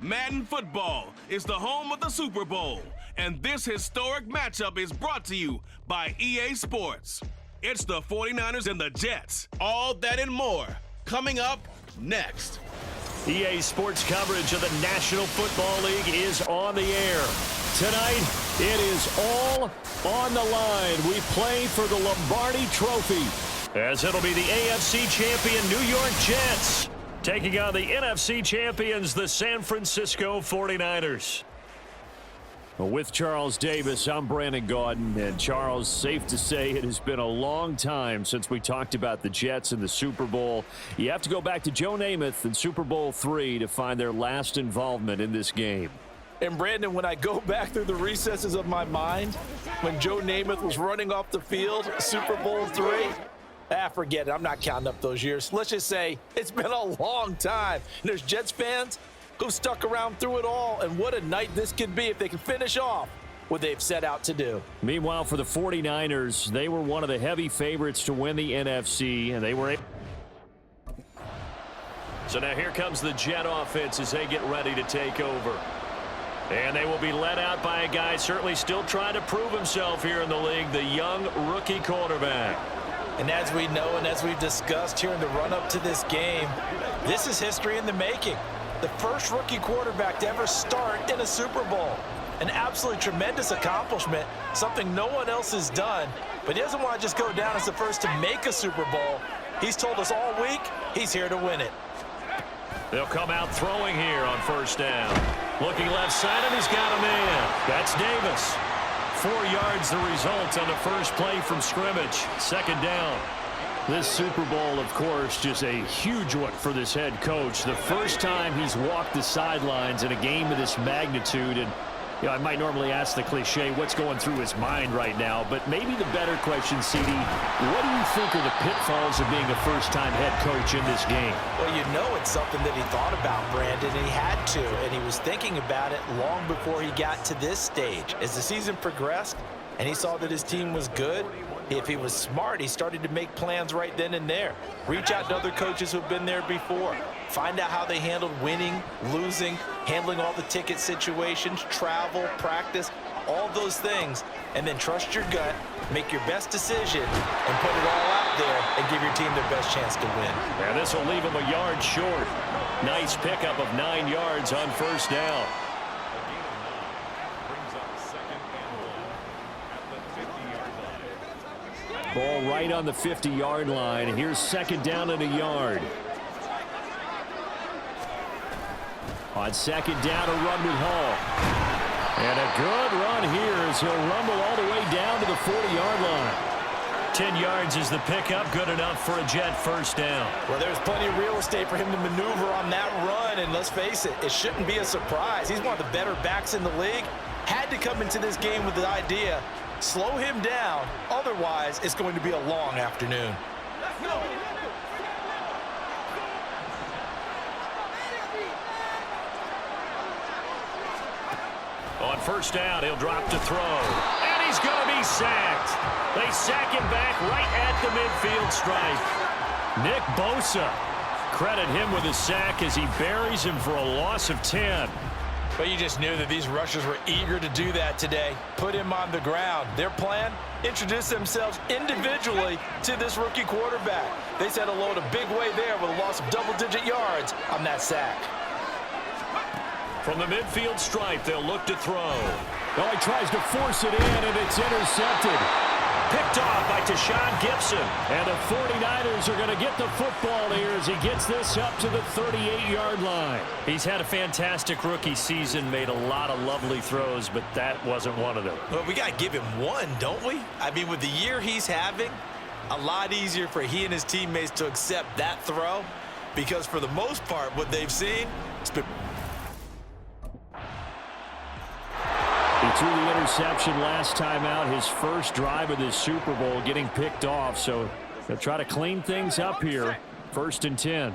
Madden football is the home of the Super Bowl, and this historic matchup is brought to you by EA Sports. It's the 49ers and the Jets. All that and more coming up next. EA Sports coverage of the National Football League is on the air. Tonight, it is all on the line. We play for the Lombardi Trophy, as it'll be the AFC champion New York Jets taking on the NFC champions, the San Francisco 49ers. With Charles Davis, I'm Brandon Gaudin. And Charles, safe to say it has been a long time since we talked about the Jets and the Super Bowl. You have to go back to Joe Namath in Super Bowl III to find their last involvement in this game. And Brandon, when I go back through the recesses of my mind, when Joe Namath was running off the field, Super Bowl III, forget it. I'm not counting up those years. Let's just say it's been a long time. And there's Jets fans who stuck around through it all, and what a night this could be if they can finish off what they've set out to do. Meanwhile, for the 49ers, they were one of the heavy favorites to win the NFC, and they were. So now here comes the Jet offense as they get ready to take over. And they will be led out by a guy certainly still trying to prove himself here in the league, the young rookie quarterback. And as we know and as we've discussed here in the run-up to this game, this is history in the making. The first rookie quarterback to ever start in a Super Bowl. An absolutely tremendous accomplishment, something no one else has done. But he doesn't want to just go down as the first to make a Super Bowl. He's told us all week he's here to win it. They'll come out throwing here on first down. Looking left side, and he's got a man. That's Davis. 4 yards the result on the first play from scrimmage. Second down. This Super Bowl, of course, just a huge one for this head coach. The first time he's walked the sidelines in a game of this magnitude. And you know, I might normally ask the cliche, what's going through his mind right now? But maybe the better question, CD, what do you think are the pitfalls of being a first-time head coach in this game? Well, you know it's something that he thought about, Brandon, and he had to. And he was thinking about it long before he got to this stage. As the season progressed and he saw that his team was good, if he was smart, he started to make plans right then and there. Reach out to other coaches who've been there before. Find out how they handled winning, losing, handling all the ticket situations, travel, practice, all those things. And then trust your gut, make your best decision, and put it all out there and give your team their best chance to win. And this will leave him a yard short. Nice pickup of 9 yards on first down. Ball right on the 50-yard line. Here's second down and a yard. On second down, a run with Hall. And a good run here as he'll rumble all the way down to the 40-yard line. 10 yards is the pickup. Good enough for a Jet first down. Well, there's plenty of real estate for him to maneuver on that run. And let's face it, it shouldn't be a surprise. He's one of the better backs in the league. Had to come into this game with the idea, slow him down, otherwise it's going to be a long afternoon. On first down, he'll drop to throw. And he's going to be sacked. They sack him back right at the midfield stripe. Nick Bosa, credit him with a sack as he buries him for a loss of 10. But you just knew that these rushers were eager to do that today. Put him on the ground. Their plan, introduce themselves individually to this rookie quarterback. They said hello in a big way there with a loss of double-digit yards on that sack. From the midfield stripe, they'll look to throw. Well, he tries to force it in, and it's intercepted. Picked off by Tashawn Gibson. And the 49ers are going to get the football here as he gets this up to the 38-yard line. He's had a fantastic rookie season, made a lot of lovely throws, but that wasn't one of them. Well, we got to give him one, don't we? I mean, with the year he's having, a lot easier for he and his teammates to accept that throw, because for the most part, what they've seen, it's been... He threw the interception last time out, his first drive of this Super Bowl, getting picked off. So they'll try to clean things up here. First and 10.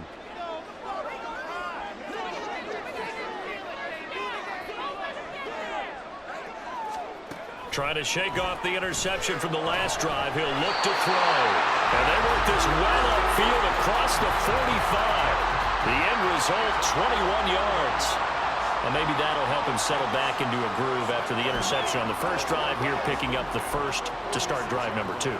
Trying to shake off the interception from the last drive. He'll look to throw. And they work this well upfield across the 45. The end result, 21 yards. Well, maybe that'll help him settle back into a groove after the interception on the first drive, here picking up the first to start drive number 2.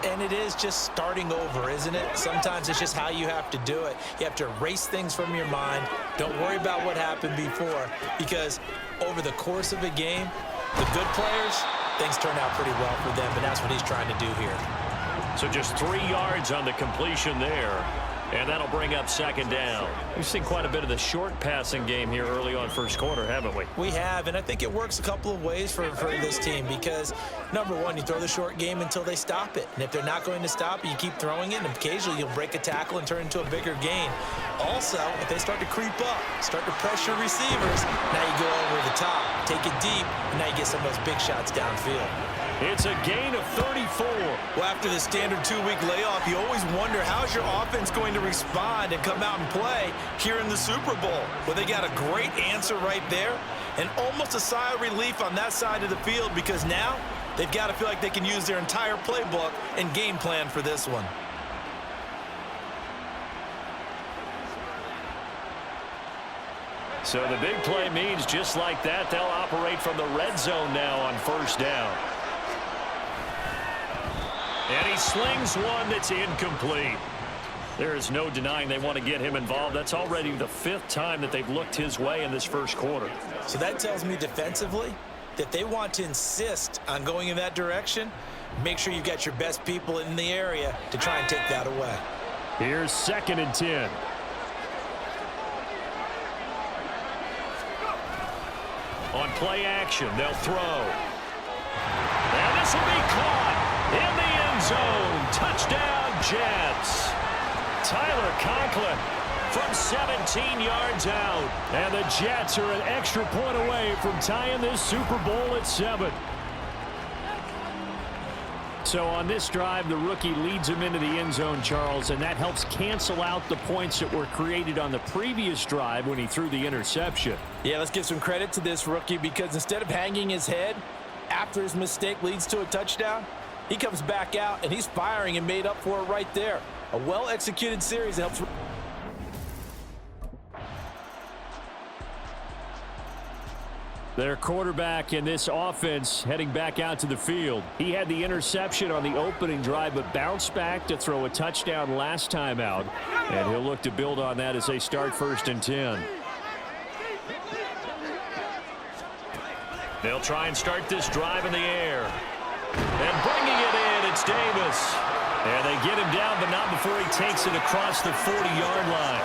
And it is just starting over, isn't it? Sometimes it's just how you have to do it. You have to erase things from your mind. Don't worry about what happened before, because over the course of a game, the good players, things turn out pretty well for them, and that's what he's trying to do here. So just 3 yards on the completion there. And that'll bring up second down. We've seen quite a bit of the short passing game here early on first quarter, haven't we? We have, and I think it works a couple of ways for this team because, number one, you throw the short game until they stop it. And if they're not going to stop it, you keep throwing it, and occasionally you'll break a tackle and turn it into a bigger gain. Also, if they start to creep up, start to pressure receivers, now you go over the top, take it deep, and now you get some of those big shots downfield. It's a gain of 34. Well, after the standard 2-week layoff, you always wonder how's your offense going to respond and come out and play here in the Super Bowl. Well, they got a great answer right there and almost a sigh of relief on that side of the field because now they've got to feel like they can use their entire playbook and game plan for this one. So the big play means just like that, they'll operate from the red zone now on first down. And he slings one that's incomplete. There is no denying they want to get him involved. That's already the 5th time that they've looked his way in this first quarter. So that tells me defensively that they want to insist on going in that direction. Make sure you've got your best people in the area to try and take that away. Here's 2nd and 10. On play action, they'll throw. And this will be caught in the end zone. Touchdown, Jets. Tyler Conklin from 17 yards out. And the Jets are an extra point away from tying this Super Bowl at 7. So on this drive, the rookie leads him into the end zone, Charles, and that helps cancel out the points that were created on the previous drive when he threw the interception. Yeah, let's give some credit to this rookie because instead of hanging his head after his mistake leads to a touchdown, he comes back out and he's firing and made up for it right there. A well-executed series that helps. Their quarterback in this offense heading back out to the field. He had the interception on the opening drive, but bounced back to throw a touchdown last time out. And he'll look to build on that as they start 1st and 10. They'll try and start this drive in the air. And bringing it in, it's Davis. And they get him down, but not before he takes it across the 40-yard line.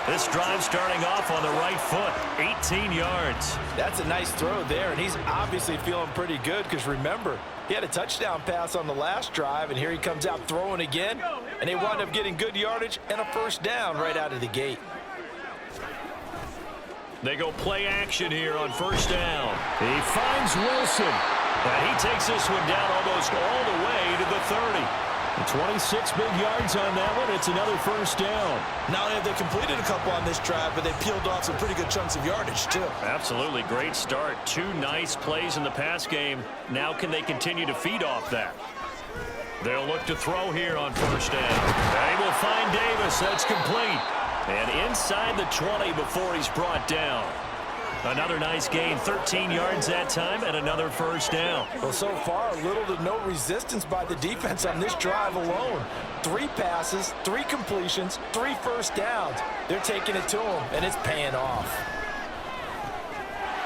This drive starting off on the right foot, 18 yards. That's a nice throw there, and he's obviously feeling pretty good because remember, he had a touchdown pass on the last drive, and here he comes out throwing again, and they wound up getting good yardage and a first down right out of the gate. They go play action here on first down. He finds Wilson, and he takes this one down almost all the way to the 30. 26 big yards on that one. It's another first down. Not only have they completed a couple on this drive, but they peeled off some pretty good chunks of yardage, too. Absolutely. Great start. 2 nice plays in the pass game. Now can they continue to feed off that? They'll look to throw here on first down. They will find Davis. That's complete. And inside the 20 before he's brought down. Another nice gain, 13 yards that time, and another first down. Well, so far, little to no resistance by the defense on this drive alone. 3 passes, 3 completions, 3 first downs. They're taking it to him, and it's paying off.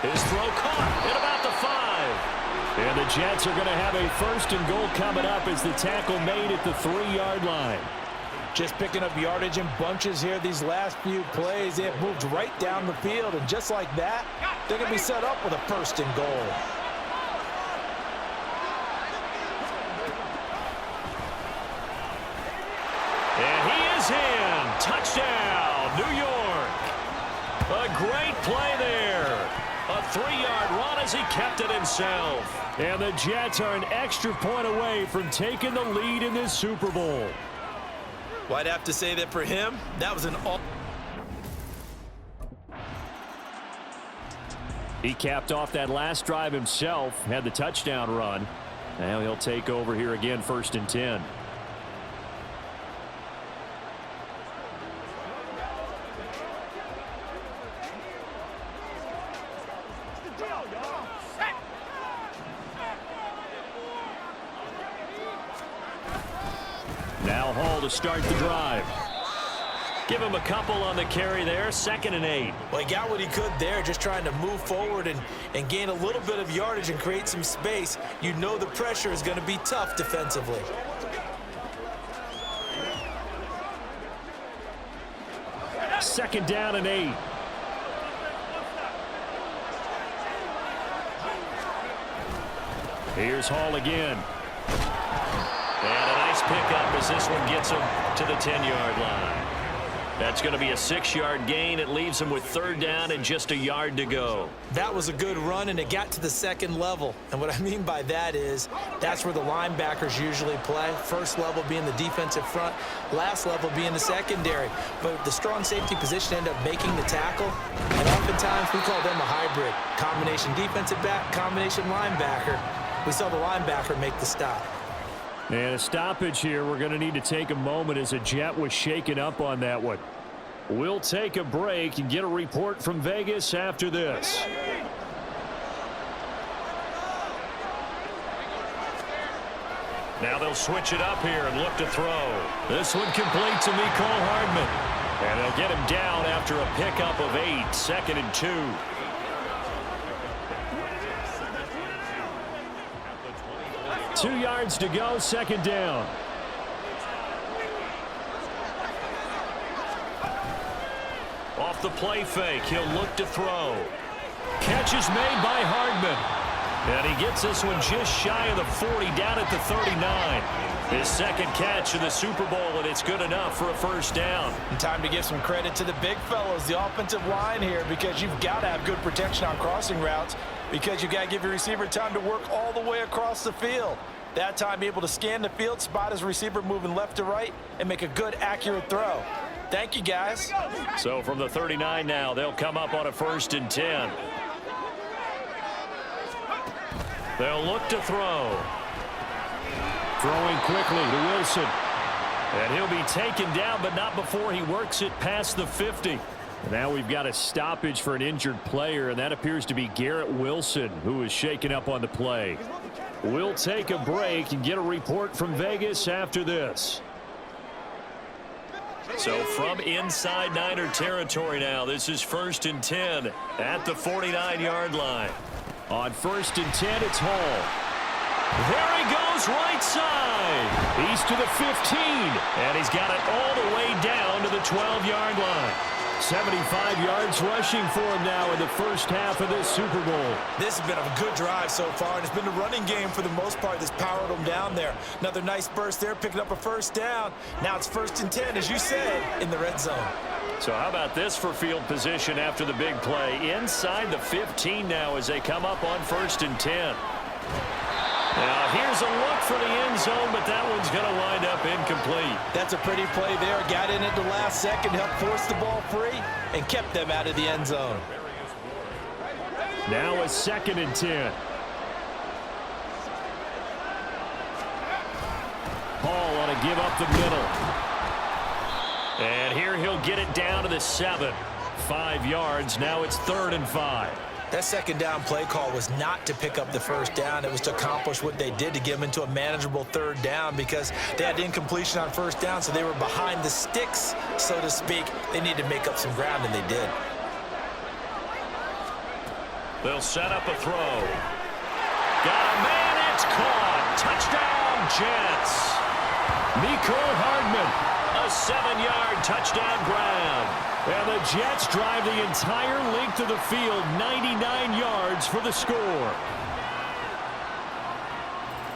His throw caught at about the 5. And the Jets are going to have a 1st and goal coming up as the tackle made at the 3-yard line. Just picking up yardage in bunches here these last few plays. They have moved right down the field, and just like that, they're going to be set up with a 1st and goal. And he is in. Touchdown, New York. A great play there. A 3-yard run as he kept it himself. And the Jets are an extra point away from taking the lead in this Super Bowl. Well, I'd have to say that for him, that was an all. He capped off that last drive himself, had the touchdown run. Now he'll take over here again, 1st and 10. Hall to start the drive. Give him a couple on the carry there, 2nd and 8. Well, he got what he could there, just trying to move forward and gain a little bit of yardage and create some space. You know the pressure is going to be tough defensively. Second down and 8. Here's Hall again. And a nice pickup as this one gets him to the 10-yard line. That's going to be a 6-yard gain. It leaves him with 3rd down and just a yard to go. That was a good run, and it got to the 2nd level. And what I mean by that is that's where the linebackers usually play. First level being the defensive front, last level being the secondary. But the strong safety position ended up making the tackle. And oftentimes we call them a hybrid. Combination defensive back, combination linebacker. We saw the linebacker make the stop. And a stoppage here. We're going to need to take a moment as a Jet was shaken up on that one. We'll take a break and get a report from Vegas after this. Now they'll switch it up here and look to throw. This one complete to Mecole Hardman. And they'll get him down after a pickup of 8, 2nd and 2. Two yards to go, 2nd down. Off the play fake, he'll look to throw. Catch is made by Hardman. And he gets this one just shy of the 40, down at the 39. His 2nd catch of the Super Bowl, and it's good enough for a 1st down. And time to give some credit to the big fellows, the offensive line here, because you've got to have good protection on crossing routes, because you've got to give your receiver time to work all the way across the field. That time, be able to scan the field, spot his receiver moving left to right, and make a good, accurate throw. Thank you, guys. So from the 39 now, they'll come up on a 1st and 10. They'll look to throw. Throwing quickly to Wilson. And he'll be taken down, but not before he works it past the 50. Now we've got a stoppage for an injured player, and that appears to be Garrett Wilson, who is shaken up on the play. We'll take a break and get a report from Vegas after this. So from inside Niner territory now, this is 1st and 10 at the 49-yard line. On 1st and 10, it's Hall. There he goes, right side. He's to the 15, and he's got it all the way down to the 12-yard line. 75 yards rushing for him now in the 1st half of this Super Bowl. This has been a good drive so far, and it's been the running game for the most part that's powered them down there. Another nice burst there, picking up a 1st down. Now it's 1st and 10, as you said, in the red zone. So how about this for field position after the big play? Inside the 15 now as they come up on 1st and 10. Now here's a look for the end zone, but that one's going to wind up incomplete. That's a pretty play there. Got in at the last second, helped force the ball free, and kept them out of the end zone. Now a 2nd and 10. Hall on to give up the middle. And here he'll get it down to the 7. 5 yards. Now it's 3rd and 5. That 2nd down play call was not to pick up the 1st down. It was to accomplish what they did to get them into a manageable 3rd down, because they had incompletion on 1st down, so they were behind the sticks, so to speak. They needed to make up some ground, and they did. They'll set up a throw. Got a man, it's caught. Touchdown, Jets. Mecole Hardman. A 7-yard touchdown grab. And the Jets drive the entire length of the field, 99 yards for the score.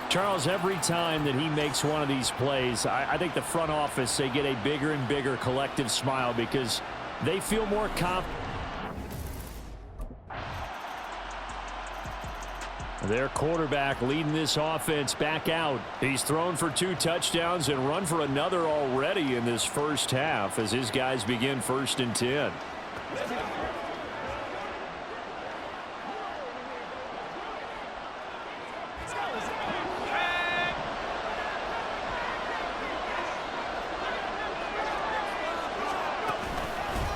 Charles, every time that he makes one of these plays, I think the front office, they get a bigger and bigger collective smile because they feel more confident. Their quarterback leading this offense back out. He's thrown for 2 touchdowns and run for another already in this 1st half as his guys begin 1st and 10.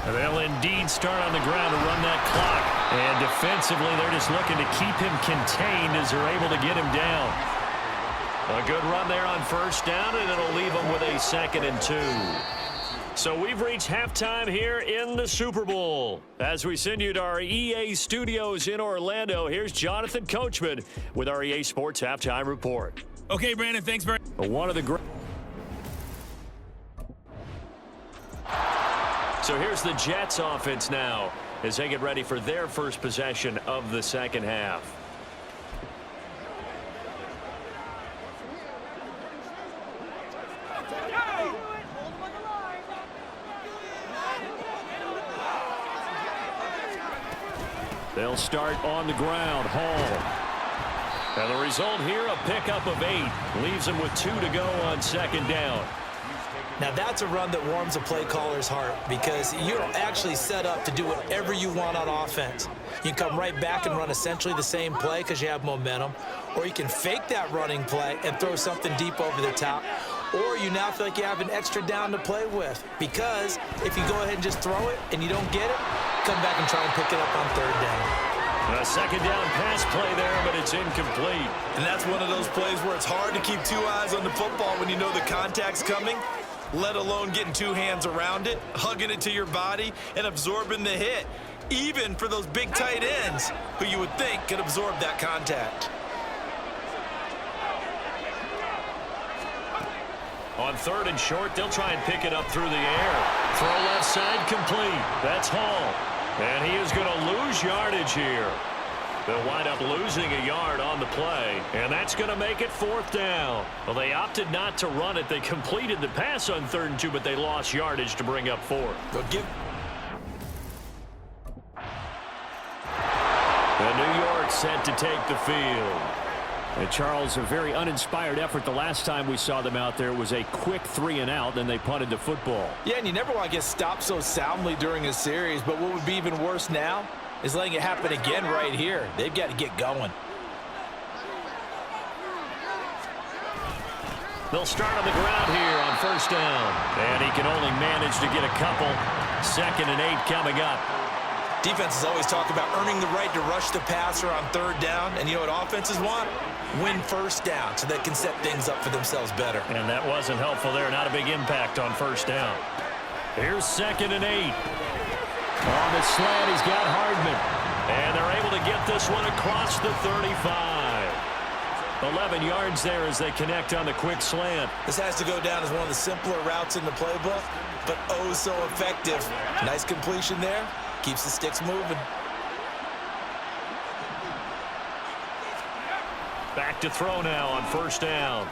They'll indeed start on the ground to run that clock. And defensively, they're just looking to keep him contained as they're able to get him down. A good run there on first down, and it'll leave them with a 2nd and 2. So we've reached halftime here in the Super Bowl. As we send you to our EA studios in Orlando, here's Jonathan Coachman with our EA Sports Halftime Report. Okay, Brandon, thanks very much. One of the great. So here's the Jets offense now as they get ready for their first possession of the second half. They'll start on the ground. Hall. And the result here, a pickup of 8. Leaves them with 2 to go on 2nd down. Now that's a run that warms a play caller's heart because you're actually set up to do whatever you want on offense. You can come right back and run essentially the same play because you have momentum, or you can fake that running play and throw something deep over the top, or you now feel like you have an extra down to play with because if you go ahead and just throw it and you don't get it, come back and try and pick it up on 3rd down. A 2nd down pass play there, but it's incomplete. And that's one of those plays where it's hard to keep 2 eyes on the football when you know the contact's coming, let alone getting 2 hands around it, hugging it to your body, and absorbing the hit, even for those big tight ends who you would think could absorb that contact. On 3rd and short, they'll try and pick it up through the air. Throw left side complete. That's Hall. And he is going to lose yardage here. They'll wind up losing a yard on the play, and that's going to make it 4th down. Well, they opted not to run it. They completed the pass on 3rd and 2, but they lost yardage to bring up 4th. And New York set to take the field. And Charles, a very uninspired effort. The last time we saw them out there was a quick 3 and out, then they punted the football. Yeah, and you never want to get stopped so soundly during a series, but what would be even worse now is letting it happen again right here. They've got to get going. They'll start on the ground here on 1st down. And he can only manage to get a couple. 2nd and 8 coming up. Defenses always talk about earning the right to rush the passer on 3rd down. And you know what offenses want? Win 1st down so they can set things up for themselves better. And that wasn't helpful there. Not a big impact on 1st down. Here's 2nd and 8. On the slant, he's got Hardman. And they're able to get this one across the 35. 11 yards there as they connect on the quick slant. This has to go down as one of the simpler routes in the playbook, but oh so effective. Nice completion there. Keeps the sticks moving. Back to throw now on 1st down.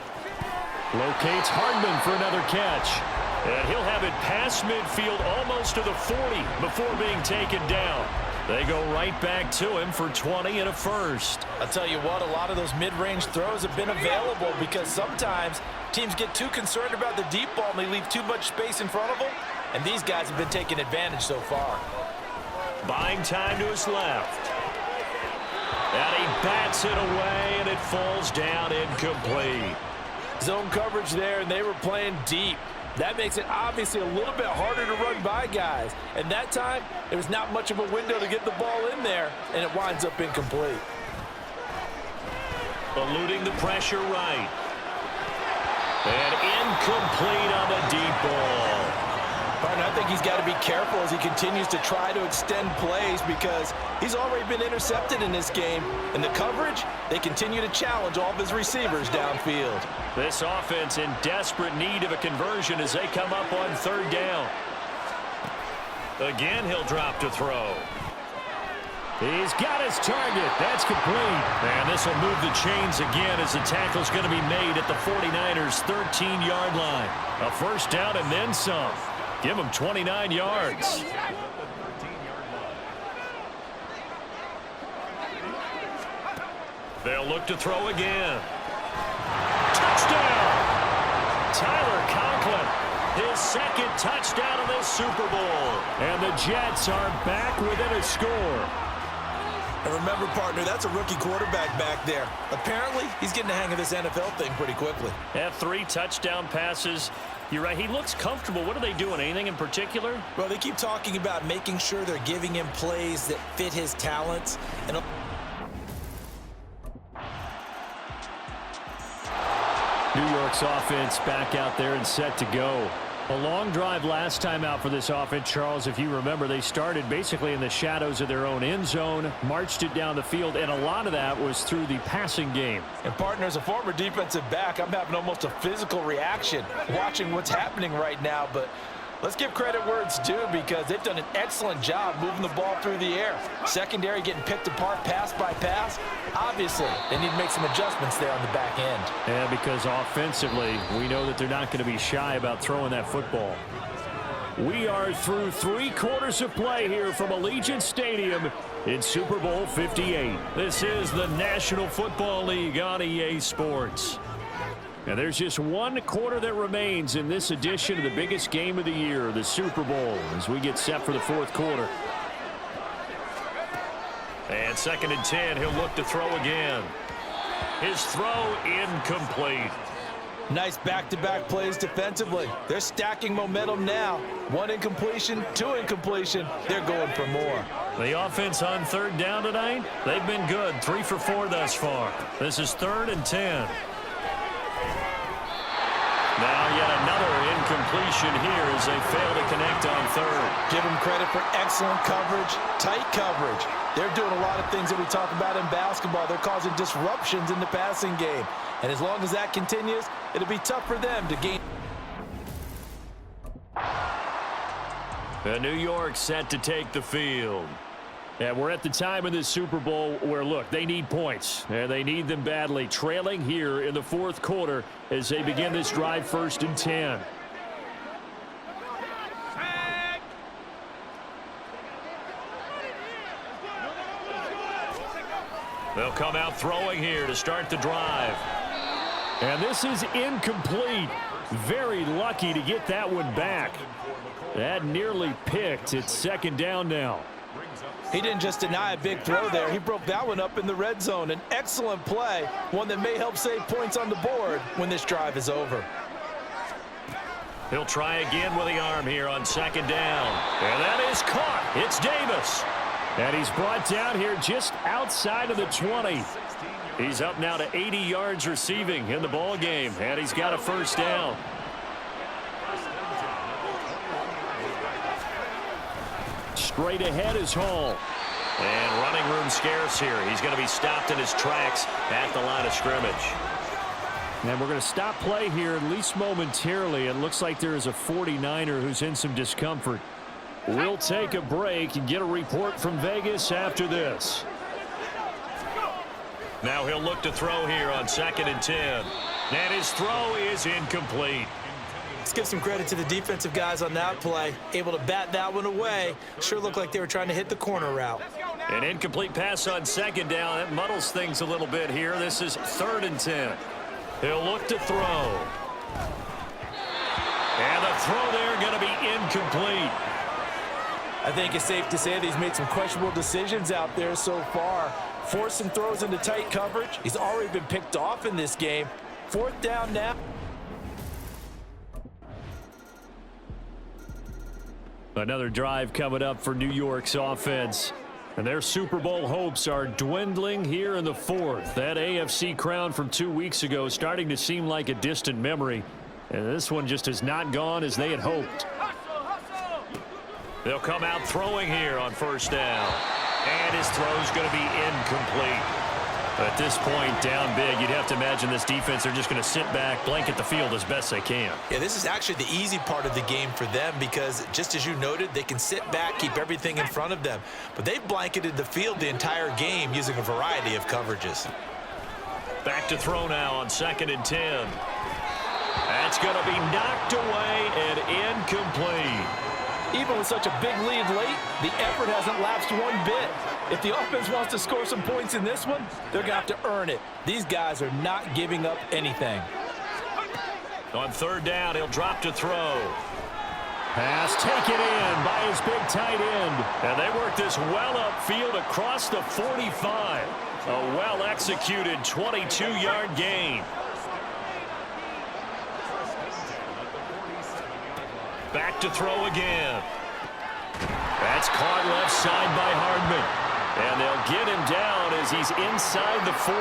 Locates Hardman for another catch. And he'll have it past midfield almost to the 40 before being taken down. They go right back to him for 20 and a first. I'll tell you what, a lot of those mid-range throws have been available because sometimes teams get too concerned about the deep ball and they leave too much space in front of them. And these guys have been taking advantage so far. Buying time to his left. And he bats it away, and it falls down incomplete. Zone coverage there, and they were playing deep. That makes it obviously a little bit harder to run by guys. And that time, there was not much of a window to get the ball in there, and it winds up incomplete. Eluding the pressure right. And incomplete on the deep ball. Partner, I think he's got to be careful as he continues to try to extend plays because he's already been intercepted in this game. And the coverage, they continue to challenge all of his receivers downfield. This offense in desperate need of a conversion as they come up on 3rd down. Again, he'll drop to throw. He's got his target. That's complete. And this will move the chains again as the tackle's going to be made at the 49ers' 13-yard line. A 1st down and then some. Give him 29 yards. They'll look to throw again. Touchdown! Tyler Conklin, his 2nd touchdown of this Super Bowl. And the Jets are back within a score. And remember, partner, that's a rookie quarterback back there. Apparently, he's getting the hang of this NFL thing pretty quickly. Had 3 touchdown passes. You're right, he looks comfortable. What are they doing? Anything in particular? Well, they keep talking about making sure they're giving him plays that fit his talents. New York's offense back out there and set to go. A long drive last time out for this offense, Charles. If you remember, they started basically in the shadows of their own end zone, marched it down the field, and a lot of that was through the passing game. And partner, as a former defensive back, I'm having almost a physical reaction watching what's happening right now. But let's give credit where it's due, because they've done an excellent job moving the ball through the air. Secondary getting picked apart pass by pass. Obviously, they need to make some adjustments there on the back end. Yeah, because offensively, we know that they're not going to be shy about throwing that football. We are through 3 quarters of play here from Allegiant Stadium in Super Bowl 58. This is the National Football League on EA Sports. And there's just 1 quarter that remains in this edition of the biggest game of the year, the Super Bowl, as we get set for the 4th quarter. And 2nd and 10, he'll look to throw again. His throw incomplete. Nice back-to-back plays defensively. They're stacking momentum now. 1 incompletion, 2 incompletion. They're going for more. The offense on 3rd down tonight, they've been good. 3 for 4 thus far. This is 3rd and 10. Now yet another incompletion here as they fail to connect on 3rd. Give them credit for excellent coverage, tight coverage. They're doing a lot of things that we talk about in basketball. They're causing disruptions in the passing game. And as long as that continues, it'll be tough for them to gain. The New York set to take the field. And we're at the time in this Super Bowl where, look, they need points. And they need them badly. Trailing here in the 4th quarter as they begin this drive 1st and 10. They'll come out throwing here to start the drive. And this is incomplete. Very lucky to get that one back. That nearly picked. It's 2nd down now. He didn't just deny a big throw there. He broke that one up in the red zone. An excellent play, one that may help save points on the board when this drive is over. He'll try again with the arm here on 2nd down. And that is caught. It's Davis. And he's brought down here just outside of the 20. He's up now to 80 yards receiving in the ball game, and he's got a 1st down. Straight ahead is Hall. And running room scarce here. He's going to be stopped in his tracks at the line of scrimmage. And we're going to stop play here at least momentarily. It looks like there is a 49er who's in some discomfort. We'll take a break and get a report from Vegas after this. Now he'll look to throw here on 2nd and 10. And his throw is incomplete. Let's give some credit to the defensive guys on that play. Able to bat that one away. Sure looked like they were trying to hit the corner route. An incomplete pass on 2nd down. That muddles things a little bit here. This is 3rd and 10. He'll look to throw. And the throw there going to be incomplete. I think it's safe to say that he's made some questionable decisions out there so far. Forced some throws into tight coverage. He's already been picked off in this game. 4th down now. Another drive coming up for New York's offense. And their Super Bowl hopes are dwindling here in the 4th. That AFC crown from 2 weeks ago starting to seem like a distant memory. And this one just has not gone as they had hoped. They'll come out throwing here on 1st down. And his throw's going to be incomplete. At this point, down big, you'd have to imagine this defense, they're just going to sit back, blanket the field as best they can. Yeah, this is actually the easy part of the game for them because, just as you noted, they can sit back, keep everything in front of them. But they've blanketed the field the entire game using a variety of coverages. Back to throw now on 2nd and 10. That's going to be knocked away and incomplete. Even with such a big lead late, the effort hasn't lapsed one bit. If the offense wants to score some points in this one, they're going to have to earn it. These guys are not giving up anything. On 3rd down, he'll drop to throw. Pass taken in by his big tight end. And they work this well upfield across the 45. A well-executed 22-yard gain. Back to throw again. That's caught left side by Hardman. And they'll get him down as he's inside the 40.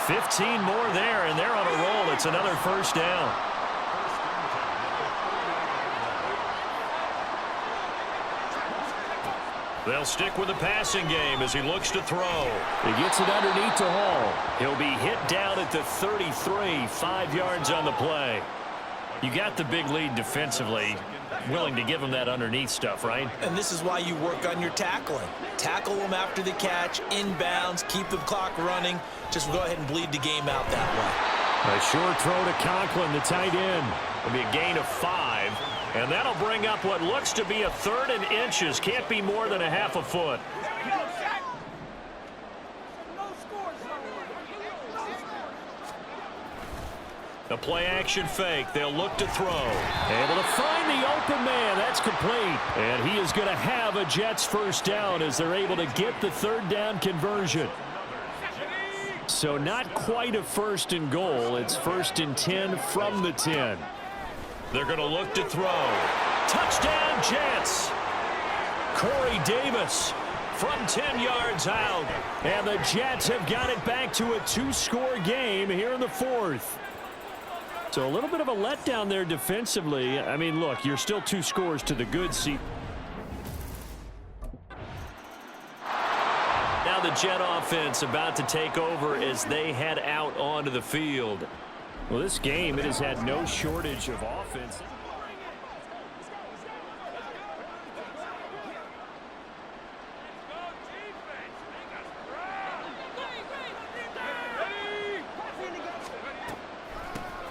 15 more there, and they're on a roll. It's another first down. They'll stick with the passing game as he looks to throw. He gets it underneath to Hall. He'll be hit down at the 33, 5 yards on the play. You got the big lead defensively. Willing to give him that underneath stuff, right? And this is why you work on your tackling. Tackle them after the catch, inbounds, keep the clock running. Just go ahead and bleed the game out that way. A short throw to Conklin, the tight end. It'll be a gain of 5. And that'll bring up what looks to be a 3rd and inches. Can't be more than a half a foot. The play action fake. They'll look to throw. Able to find the open man. That's complete. And he is going to have a Jets first down as they're able to get the 3rd down conversion. So not quite a 1st and goal. It's 1st and 10 from the 10. They're going to look to throw. Touchdown, Jets. Corey Davis from 10 yards out. And the Jets have got it back to a 2-score game here in the 4th. So a little bit of a letdown there defensively. I mean, look, you're still 2 scores to the good seat. Now the Jet offense about to take over as they head out onto the field. Well, this game, it has had no shortage of offense.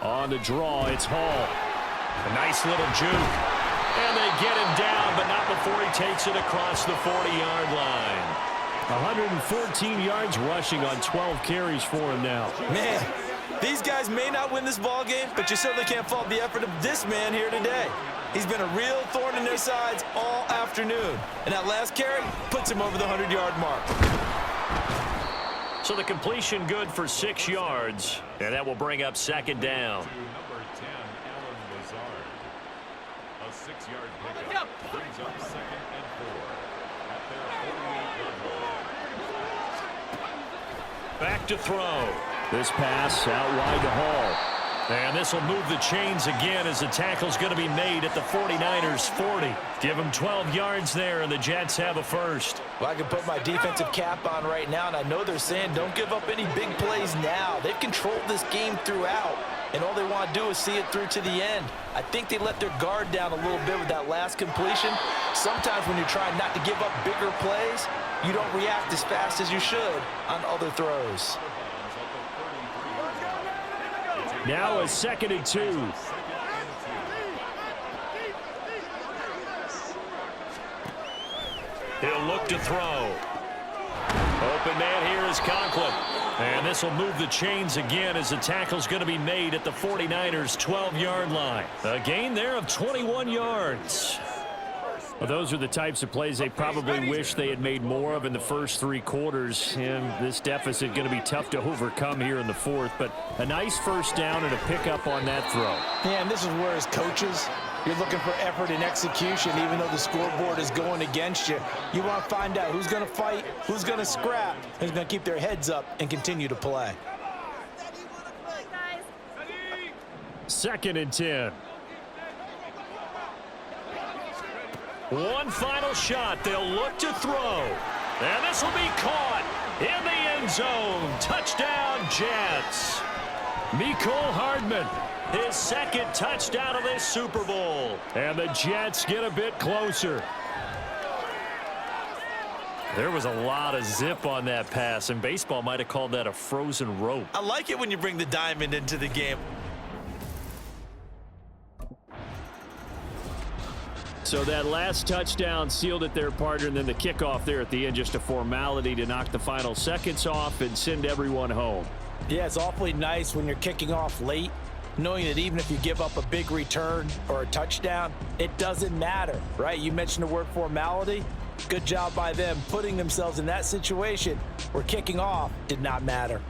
On the draw, it's Hall. A nice little juke. And they get him down, but not before he takes it across the 40-yard line. 114 yards rushing on 12 carries for him now. Man, these guys may not win this ball game, but you certainly can't fault the effort of this man here today. He's been a real thorn in their sides all afternoon. And that last carry puts him over the 100-yard mark. So the completion good for 6 yards, and that will bring up 2nd down. Number 10, Alan Lazard. A 6-yard pickup brings up 2nd and 4 at their 48-yard line. Back to throw. This pass out wide to Hall. And this will move the chains again as the tackle's going to be made at the 49ers 40. Give them 12 yards there, and the Jets have a first. Well, I can put my defensive cap on right now, and I know they're saying don't give up any big plays now. They've controlled this game throughout, and all they want to do is see it through to the end. I think they let their guard down a little bit with that last completion. Sometimes when you're trying not to give up bigger plays, you don't react as fast as you should on other throws. Now a 2nd and 2. He'll look to throw. Open man here is Conklin. And this will move the chains again as the tackle's going to be made at the 49ers 12-yard line. A gain there of 21 yards. Well, those are the types of plays they probably wish they had made more of in the first 3 quarters. And this deficit going to be tough to overcome here in the 4th. But a nice first down and a pickup on that throw. Yeah, and this is where as coaches, you're looking for effort and execution, even though the scoreboard is going against you. You want to find out who's going to fight, who's going to scrap, who's going to keep their heads up and continue to play. 2nd and 10. One final shot. They'll look to throw. And this will be caught in the end zone. Touchdown, Jets. Mecole Hardman, his 2nd touchdown of this Super Bowl. And the Jets get a bit closer. There was a lot of zip on that pass, and baseball might have called that a frozen rope. I like it when you bring the diamond into the game. So that last touchdown sealed it there, partner, and then the kickoff there at the end, just a formality to knock the final seconds off and send everyone home. Yeah, it's awfully nice when you're kicking off late, knowing that even if you give up a big return or a touchdown, it doesn't matter, right? You mentioned the word formality. Good job by them putting themselves in that situation where kicking off did not matter.